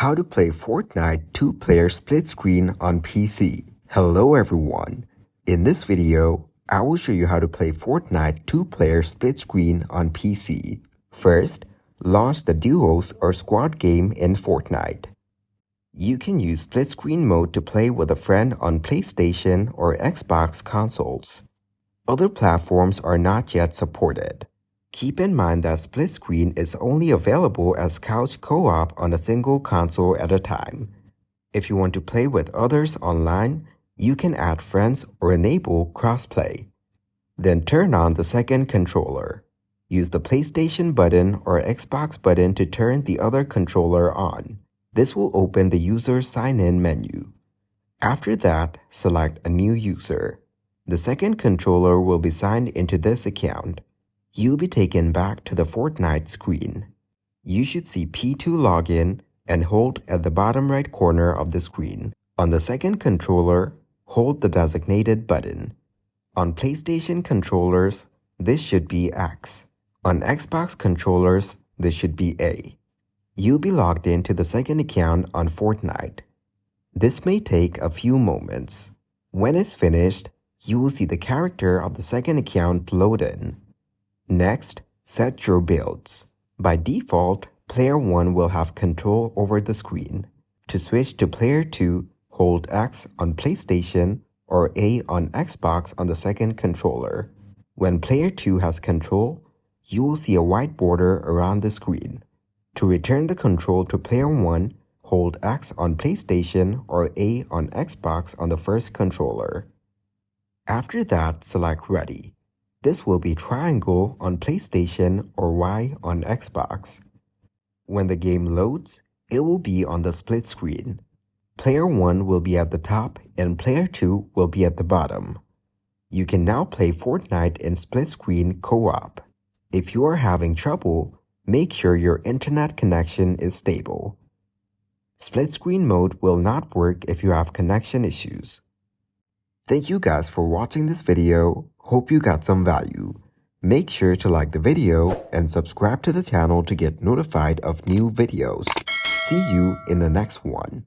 How to play Fortnite 2-player split screen on PC. Hello everyone. In this video, I will show you how to play Fortnite 2-player split screen on PC. First, launch the duos or squad game in Fortnite. You can use split screen mode to play with a friend on PlayStation or Xbox consoles. Other platforms are not yet supported. Keep in mind that split screen is only available as couch co-op on a single console at a time. If you want to play with others online, you can add friends or enable crossplay. Then turn on the second controller. Use the PlayStation button or Xbox button to turn the other controller on. This will open the user sign-in menu. After that, select a new user. The second controller will be signed into this account. You'll be taken back to the Fortnite screen. You should see P2 login and hold at the bottom right corner of the screen. On the second controller, hold the designated button. On PlayStation controllers, this should be X. On Xbox controllers, this should be A. You'll be logged into the second account on Fortnite. This may take a few moments. When it's finished, you will see the character of the second account load in. Next, set your builds. By default, Player 1 will have control over the screen. To switch to Player 2, hold X on PlayStation or A on Xbox on the second controller. When Player 2 has control, you will see a white border around the screen. To return the control to Player 1, hold X on PlayStation or A on Xbox on the first controller. After that, select Ready. This will be triangle on PlayStation or Y on Xbox. When the game loads, it will be on the split screen. Player 1 will be at the top and Player 2 will be at the bottom. You can now play Fortnite in split screen co-op. If you are having trouble, make sure your internet connection is stable. Split screen mode will not work if you have connection issues. Thank you guys for watching this video. Hope you got some value. Make sure to like the video and subscribe to the channel to get notified of new videos. See you in the next one.